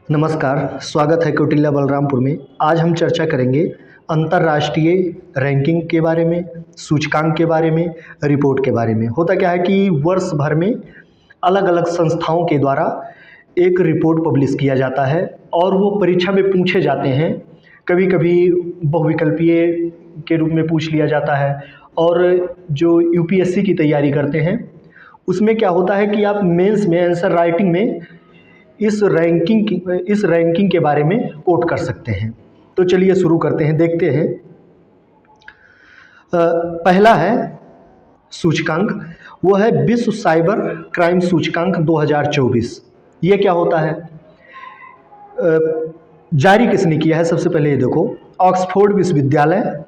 नमस्कार, स्वागत है कौटिल्य बलरामपुर में। आज हम चर्चा करेंगे अंतर्राष्ट्रीय रैंकिंग के बारे में, सूचकांक के बारे में, रिपोर्ट के बारे में। होता क्या है कि वर्ष भर में अलग अलग संस्थाओं के द्वारा एक रिपोर्ट पब्लिश किया जाता है और वो परीक्षा में पूछे जाते हैं। कभी कभी बहुविकल्पीय के रूप में पूछ लिया जाता है। और जो यूपीएससी की तैयारी करते हैं उसमें क्या होता है कि आप मेंस में आंसर राइटिंग में इस रैंकिंग के बारे में कोट कर सकते हैं। तो चलिए शुरू करते हैं, देखते हैं। पहला है सूचकांक, वो है विश्व साइबर क्राइम सूचकांक 2024। ये क्या होता है, जारी किसने किया है? सबसे पहले ये देखो, ऑक्सफोर्ड विश्वविद्यालय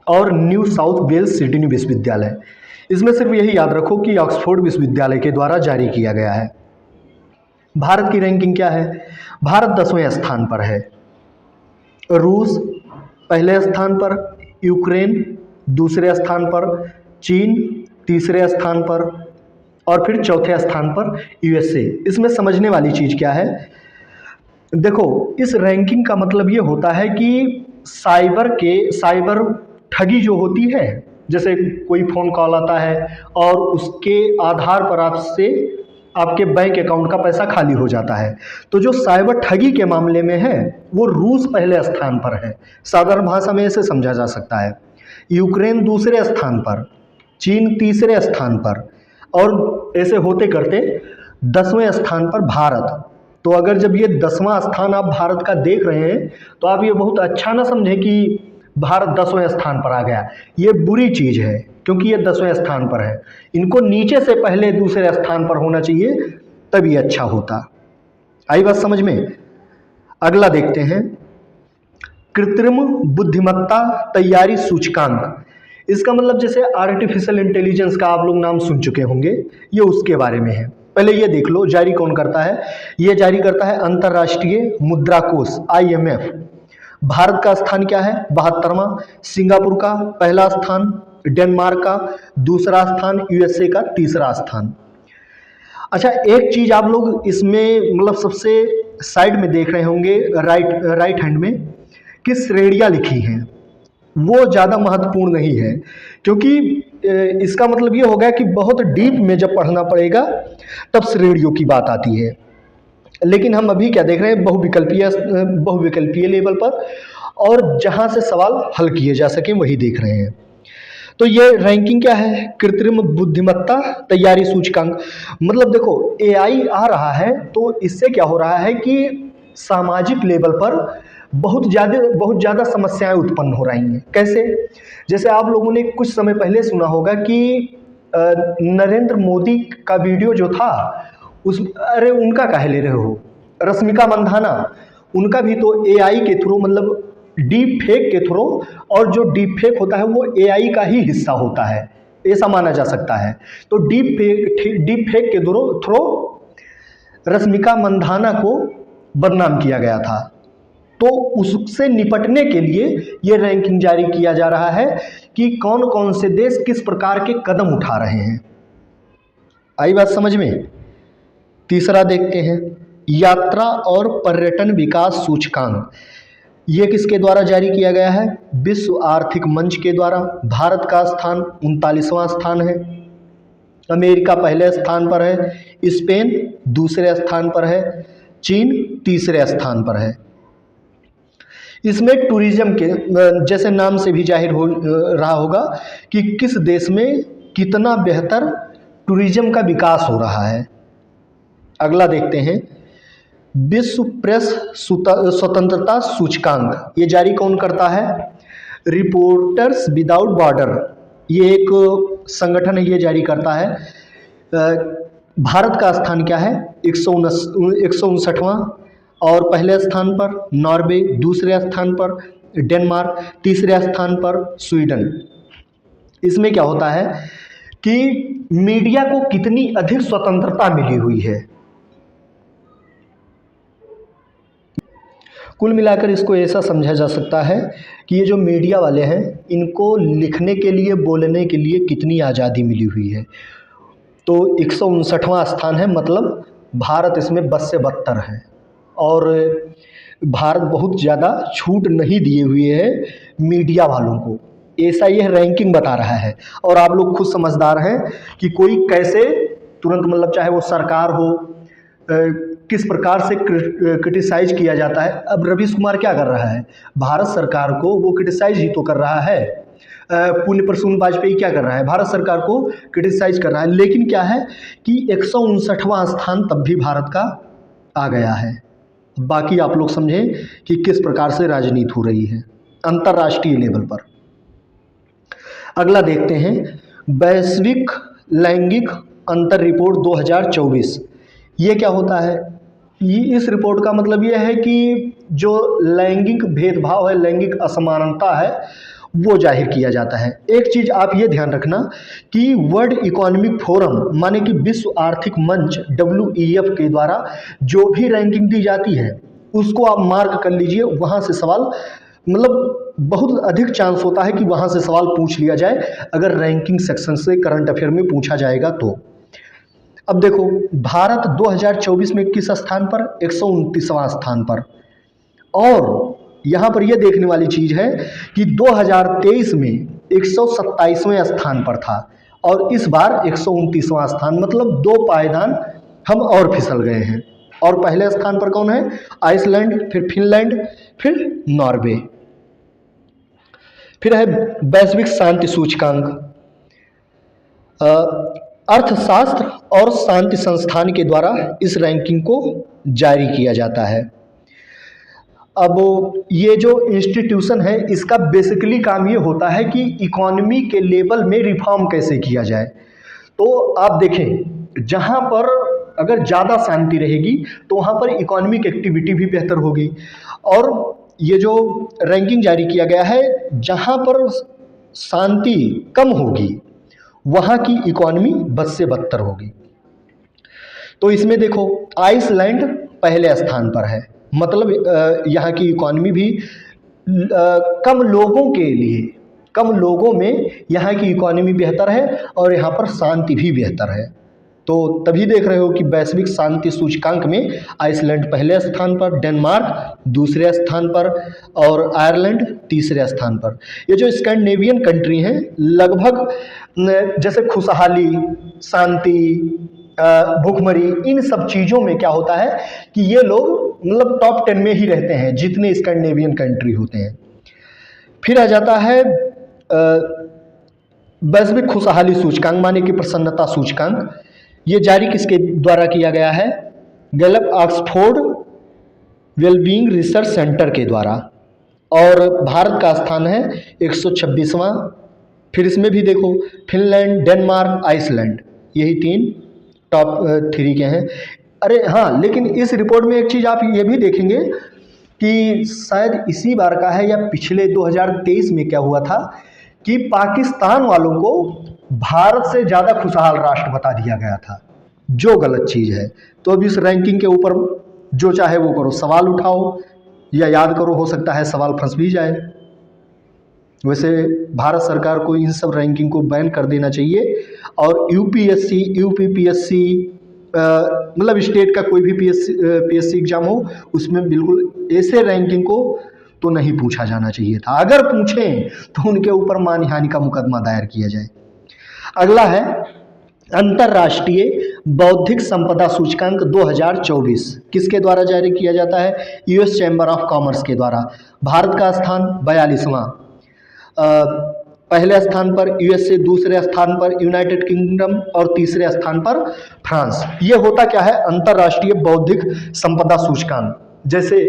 और न्यू साउथ वेल्स सिडनी विश्वविद्यालय। इसमें सिर्फ यही याद रखो कि ऑक्सफोर्ड विश्वविद्यालय के द्वारा जारी किया गया है। भारत की रैंकिंग क्या है? भारत 10वें स्थान पर है, रूस पहले स्थान पर, यूक्रेन दूसरे स्थान पर, चीन तीसरे स्थान पर और फिर चौथे स्थान पर यूएसए। इसमें समझने वाली चीज़ क्या है, देखो इस रैंकिंग का मतलब ये होता है कि साइबर ठगी जो होती है, जैसे कोई फ़ोन कॉल आता है और उसके आधार पर आपके बैंक अकाउंट का पैसा खाली हो जाता है, तो जो साइबर ठगी के मामले में है वो रूस पहले स्थान पर है। साधारण भाषा में ऐसे समझा जा सकता है। यूक्रेन दूसरे स्थान पर, चीन तीसरे स्थान पर और ऐसे होते करते 10वें स्थान पर भारत। तो अगर जब ये 10वां स्थान आप भारत का देख रहे हैं तो आप ये बहुत अच्छा ना समझें कि भारत 10वें स्थान पर आ गया। ये बुरी चीज़ है क्योंकि ये 10वें स्थान पर है। इनको नीचे से पहले दूसरे स्थान पर होना चाहिए, तभी अच्छा होता। आई बात समझ में? अगला देखते हैं, कृत्रिम बुद्धिमत्ता तैयारी सूचकांक। इसका मतलब जैसे आर्टिफिशियल इंटेलिजेंस का आप लोग नाम सुन चुके होंगे, ये उसके बारे में है। पहले ये देख लो, जारी कौन करता है? ये जारी करता है अंतर्राष्ट्रीय मुद्रा कोष IMF। भारत का स्थान क्या है? 72वां। सिंगापुर का पहला स्थान, डेनमार्क का दूसरा स्थान, यूएसए का तीसरा स्थान। अच्छा, एक चीज आप लोग इसमें मतलब सबसे साइड में देख रहे होंगे, राइट हैंड में कि श्रेणियां लिखी हैं, वो ज़्यादा महत्वपूर्ण नहीं है क्योंकि इसका मतलब ये होगा कि बहुत डीप में जब पढ़ना पड़ेगा तब श्रेणियों की बात आती है। लेकिन हम अभी क्या देख रहे हैं, बहुविकल्पीय लेवल पर, और जहां से सवाल हल किए जा सके वही देख रहे हैं। तो ये रैंकिंग क्या है? कृत्रिम बुद्धिमत्ता तैयारी सूचकांक। मतलब देखो AI आ रहा है तो इससे क्या हो रहा है कि सामाजिक लेवल पर बहुत ज़्यादा समस्याएं उत्पन्न हो रही हैं। कैसे? जैसे आप लोगों ने कुछ समय पहले सुना होगा कि नरेंद्र मोदी का वीडियो जो था अरे उनका काहे ले रहे हो, रश्मिका मंदाना, उनका भी तो AI के थ्रू, मतलब डीप फेक के थ्रू, और जो डीप फेक होता है वो AI का ही हिस्सा होता है, ऐसा माना जा सकता है। तो डीप फेक के थ्रू रश्मिका मंदाना को बदनाम किया गया था। तो उससे निपटने के लिए ये रैंकिंग जारी किया जा रहा है कि कौन कौन से देश किस प्रकार के कदम उठा रहे हैं। आई बात समझ में? तीसरा देखते हैं, यात्रा और पर्यटन विकास सूचकांक। ये किसके द्वारा जारी किया गया है? विश्व आर्थिक मंच के द्वारा। भारत का स्थान 39वां स्थान है, अमेरिका पहले स्थान पर है, स्पेन दूसरे स्थान पर है, चीन तीसरे स्थान पर है। इसमें टूरिज्म के, जैसे नाम से भी जाहिर हो रहा होगा कि किस देश में कितना बेहतर टूरिज्म का विकास हो रहा है। अगला देखते हैं, विश्व प्रेस स्वतंत्रता सूचकांक। ये जारी कौन करता है? रिपोर्टर्स विदाउट बॉर्डर, ये एक संगठन है, ये जारी करता है। भारत का स्थान क्या है? 159वां, और पहले स्थान पर नॉर्वे, दूसरे स्थान पर डेनमार्क, तीसरे स्थान पर स्वीडन। इसमें क्या होता है कि मीडिया को कितनी अधिक स्वतंत्रता मिली हुई है। कुल मिलाकर इसको ऐसा समझा जा सकता है कि ये जो मीडिया वाले हैं इनको लिखने के लिए, बोलने के लिए कितनी आज़ादी मिली हुई है। तो 159वां स्थान है, मतलब भारत इसमें 10 से 72 है। और भारत बहुत ज़्यादा छूट नहीं दिए हुए है मीडिया वालों को, ऐसा यह रैंकिंग बता रहा है। और आप लोग खुद समझदार हैं कि कोई कैसे तुरंत मतलब चाहे वो सरकार हो किस प्रकार से क्रिटिसाइज किया जाता है। अब रवीश कुमार क्या कर रहा है, भारत सरकार को वो क्रिटिसाइज ही तो कर रहा है। पुण्य प्रसून वाजपेयी क्या कर रहा है, भारत सरकार को क्रिटिसाइज कर रहा है। लेकिन क्या है कि 159वां स्थान तब भी भारत का आ गया है। बाकी आप लोग समझें कि किस प्रकार से राजनीति हो रही है अंतर्राष्ट्रीय लेवल पर। अगला देखते हैं, वैश्विक लैंगिक अंतर रिपोर्ट 2024। ये क्या होता है? इस रिपोर्ट का मतलब ये है कि जो लैंगिक भेदभाव है, लैंगिक असमानता है, वो जाहिर किया जाता है। एक चीज़ आप ये ध्यान रखना कि वर्ल्ड इकोनॉमिक फोरम माने कि विश्व आर्थिक मंच WEF के द्वारा जो भी रैंकिंग दी जाती है उसको आप मार्क कर लीजिए। वहाँ से सवाल मतलब बहुत अधिक चांस होता है कि वहाँ से सवाल पूछ लिया जाए अगर रैंकिंग सेक्शन से करंट अफेयर में पूछा जाएगा तो। अब देखो, भारत 2024 में किस स्थान पर? 129वां स्थान पर। और यहाँ पर यह देखने वाली चीज़ है कि 2023 में 127वें स्थान पर था और इस बार 129वां स्थान, मतलब 2 पायदान हम और फिसल गए हैं। और पहले स्थान पर कौन है? आइसलैंड, फिर फिनलैंड, फिर नॉर्वे। फिर है वैश्विक शांति सूचकांक। अर्थशास्त्र और शांति संस्थान के द्वारा इस रैंकिंग को जारी किया जाता है। अब ये जो इंस्टीट्यूशन है इसका बेसिकली काम ये होता है कि इकोनॉमी के लेवल में रिफॉर्म कैसे किया जाए। तो आप देखें, जहाँ पर अगर ज़्यादा शांति रहेगी तो वहाँ पर इकोनॉमिक एक्टिविटी भी बेहतर होगी। और ये जो रैंकिंग जारी किया गया है, जहाँ पर शांति कम होगी वहाँ की इकोनॉमी बद से बदतर होगी। तो इसमें देखो, आइसलैंड पहले स्थान पर है, मतलब यहाँ की इकोनॉमी भी कम लोगों के लिए, कम लोगों में यहाँ की इकोनॉमी बेहतर है और यहाँ पर शांति भी बेहतर है। तो तभी देख रहे हो कि वैश्विक शांति सूचकांक में आइसलैंड पहले स्थान पर, डेनमार्क दूसरे स्थान पर और आयरलैंड तीसरे स्थान पर। ये जो स्कैंडिनेवियन कंट्री हैं, लगभग जैसे खुशहाली, शांति, भूखमरी, इन सब चीज़ों में क्या होता है कि ये लोग मतलब टॉप 10 में ही रहते हैं जितने स्कैंडिनेवियन कंट्री होते हैं। फिर आ जाता है वैश्विक खुशहाली सूचकांक माने कि प्रसन्नता सूचकांक। ये जारी किसके द्वारा किया गया है? Gallup Oxford wellbeing research centre के द्वारा। और भारत का स्थान है 126वां। फिर इसमें भी देखो, फिनलैंड, डेनमार्क, आइसलैंड, यही 3 टॉप 3 के हैं। अरे हाँ, लेकिन इस रिपोर्ट में एक चीज़ आप ये भी देखेंगे कि शायद इसी बार का है या पिछले 2023 में क्या हुआ था कि पाकिस्तान वालों को भारत से ज़्यादा खुशहाल राष्ट्र बता दिया गया था, जो गलत चीज़ है। तो अब इस रैंकिंग के ऊपर जो चाहे वो करो, सवाल उठाओ या याद करो, हो सकता है सवाल फंस भी जाए। वैसे भारत सरकार को इन सब रैंकिंग को बैन कर देना चाहिए और UPSC, UPPSC मतलब स्टेट का कोई भी PSC एग्जाम हो उसमें बिल्कुल ऐसे रैंकिंग को तो नहीं पूछा जाना चाहिए था। अगर पूछें तो उनके ऊपर मानहानि का मुकदमा दायर किया जाए। अगला है अंतर्राष्ट्रीय बौद्धिक संपदा सूचकांक 2024। किसके द्वारा जारी किया जाता है? US चैम्बर ऑफ कॉमर्स के द्वारा। भारत का स्थान 42वां। पहले स्थान पर USA, दूसरे स्थान पर यूनाइटेड किंगडम और तीसरे स्थान पर फ्रांस। ये होता क्या है? अंतर्राष्ट्रीय बौद्धिक संपदा सूचकांक। जैसे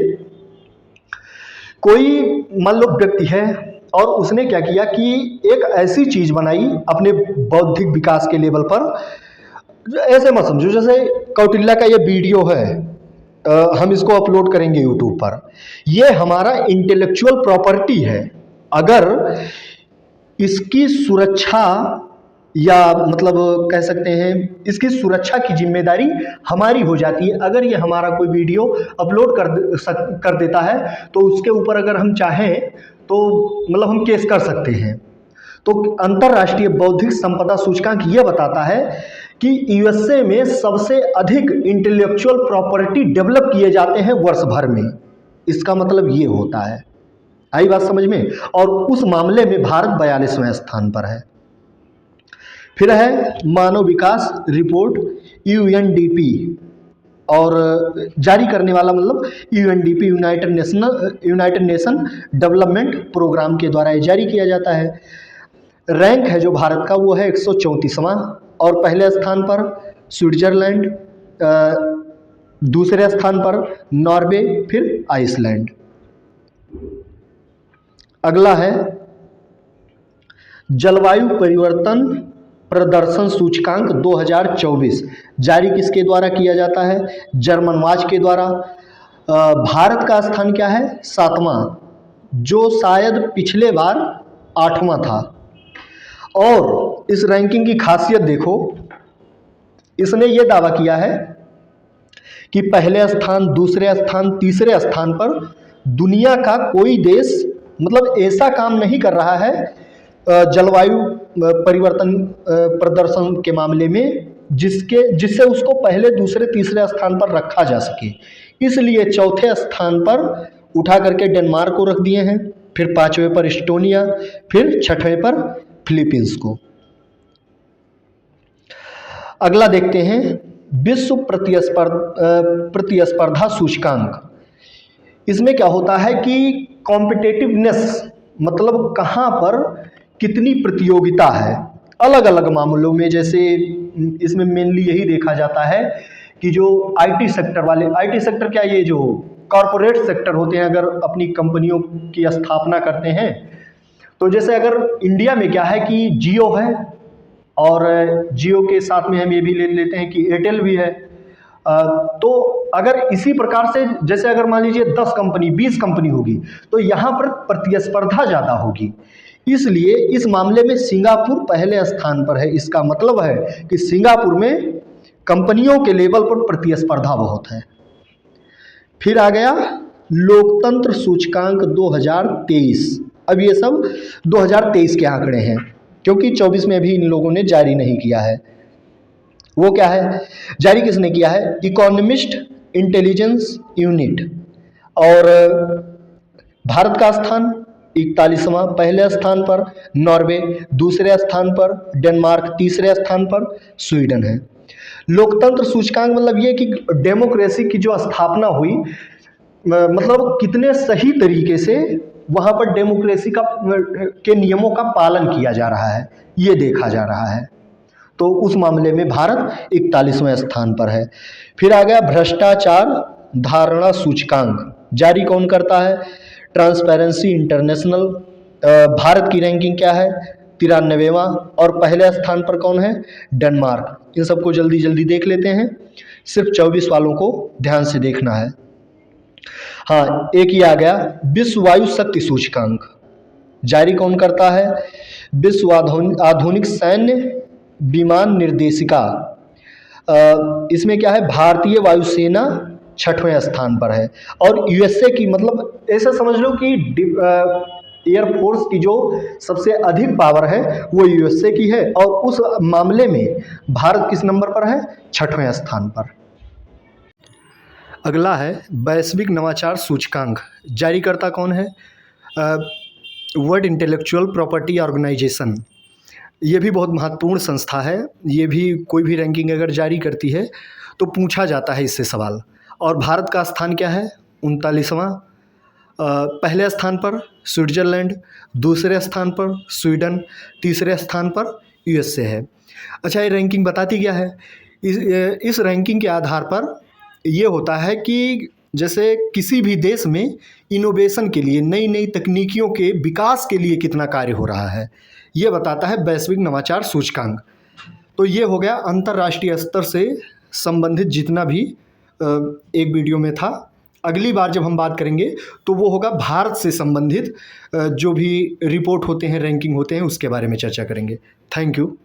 कोई मान लो व्यक्ति है और उसने क्या किया कि एक ऐसी चीज़ बनाई अपने बौद्धिक विकास के लेवल पर, ऐसे मत समझो जैसे कौटिल्य का ये वीडियो है, हम इसको अपलोड करेंगे यूट्यूब पर, ये हमारा इंटेलेक्चुअल प्रॉपर्टी है। अगर इसकी सुरक्षा या मतलब कह सकते हैं इसकी सुरक्षा की जिम्मेदारी हमारी हो जाती है। अगर ये हमारा कोई वीडियो अपलोड कर देता है तो उसके ऊपर अगर हम चाहें तो मतलब हम केस कर सकते हैं। तो अंतर्राष्ट्रीय बौद्धिक संपदा सूचकांक ये बताता है कि यूएसए में सबसे अधिक इंटेलेक्चुअल प्रॉपर्टी डेवलप किए जाते हैं वर्ष भर में। इसका मतलब ये होता है, आई बात समझ में। और उस मामले में भारत 42वें स्थान पर है। फिर है मानव विकास रिपोर्ट यूएनडीपी, और जारी करने वाला मतलब UNDP United Nation Development Programme के द्वारा ये जारी किया जाता है। रैंक है जो भारत का वो है 134वां, और पहले स्थान पर स्विट्जरलैंड, दूसरे स्थान पर नॉर्वे, फिर आइसलैंड। अगला है जलवायु परिवर्तन प्रदर्शन सूचकांक 2024, जारी किसके द्वारा किया जाता है? जर्मन वाच के द्वारा। भारत का स्थान क्या है? 7वां, जो शायद पिछले बार 8वां था। और इस रैंकिंग की खासियत देखो, इसने ये दावा किया है कि पहले स्थान, दूसरे स्थान, तीसरे स्थान पर दुनिया का कोई देश मतलब ऐसा काम नहीं कर रहा है जलवायु परिवर्तन प्रदर्शन के मामले में जिससे उसको पहले, दूसरे, तीसरे स्थान पर रखा जा सके। इसलिए चौथे स्थान पर उठा करके डेनमार्क को रख दिए हैं, फिर 5वें पर एस्टोनिया, फिर 6वें पर फिलीपींस को। अगला देखते हैं विश्व प्रतिस्पर्धा सूचकांक। इसमें क्या होता है कि कॉम्पिटेटिवनेस मतलब कहाँ पर कितनी प्रतियोगिता है अलग अलग मामलों में। जैसे इसमें मेनली यही देखा जाता है कि जो आईटी सेक्टर वाले, आईटी सेक्टर क्या, ये जो कॉरपोरेट सेक्टर होते हैं, अगर अपनी कंपनियों की स्थापना करते हैं, तो जैसे अगर इंडिया में क्या है कि जियो है, और जियो के साथ में हम ये भी ले लेते हैं कि एयरटेल भी है। तो अगर इसी प्रकार से जैसे अगर मान लीजिए 10 कंपनी, 20 कंपनी होगी, तो यहाँ पर प्रतिस्पर्धा ज़्यादा होगी। इसलिए इस मामले में सिंगापुर पहले स्थान पर है। इसका मतलब है कि सिंगापुर में कंपनियों के लेवल पर प्रतिस्पर्धा बहुत है। फिर आ गया लोकतंत्र सूचकांक 2023। अब ये सब 2023 के आंकड़े हैं, क्योंकि 24 में अभी इन लोगों ने जारी नहीं किया है। वो क्या है, जारी किसने किया है? Economist intelligence unit. और भारत का स्थान 41वां, पहले स्थान पर नॉर्वे, दूसरे स्थान पर डेनमार्क, तीसरे स्थान पर स्वीडन है। लोकतंत्र सूचकांक मतलब ये कि डेमोक्रेसी की जो स्थापना हुई, मतलब कितने सही तरीके से वहाँ पर डेमोक्रेसी के नियमों का पालन किया जा रहा है, ये देखा जा रहा है। तो उस मामले में भारत 41वें स्थान पर है। फिर आ गया भ्रष्टाचार धारणा सूचकांक, जारी कौन करता है? Transparency international. भारत की रैंकिंग क्या है? 93वां, और पहले स्थान पर कौन है? डेनमार्क। इन सबको जल्दी जल्दी देख लेते हैं, सिर्फ 24 वालों को ध्यान से देखना है। हाँ, एक ही आ गया विश्व वायु शक्ति सूचकांक, जारी कौन करता है? विश्व आधुनिक सैन्य विमान निर्देशिका। इसमें क्या है? भारतीय वायुसेना 6वें स्थान पर है। और यूएसए की मतलब ऐसा समझ लो कि एयरफोर्स की जो सबसे अधिक पावर है वो यूएसए की है, और उस मामले में भारत किस नंबर पर है? 6वें स्थान पर। अगला है वैश्विक नवाचार सूचकांक, जारी करता कौन है? World Intellectual Property Organization. ये भी बहुत महत्वपूर्ण संस्था है। ये भी कोई भी रैंकिंग अगर जारी करती है तो पूछा जाता है इससे सवाल। और भारत का स्थान क्या है? 39वां, पहले स्थान पर स्विट्जरलैंड, दूसरे स्थान पर स्वीडन, तीसरे स्थान पर यूएसए है। अच्छा, ये रैंकिंग बताती क्या है? इस रैंकिंग के आधार पर ये होता है कि जैसे किसी भी देश में इनोवेशन के लिए, नई नई तकनीकियों के विकास के लिए कितना कार्य हो रहा है, ये बताता है वैश्विक नवाचार सूचकांक। तो ये हो गया अंतर्राष्ट्रीय स्तर से संबंधित जितना भी एक वीडियो में था। अगली बार जब हम बात करेंगे तो वो होगा भारत से संबंधित जो भी रिपोर्ट होते हैं, रैंकिंग होते हैं, उसके बारे में चर्चा करेंगे। Thank you.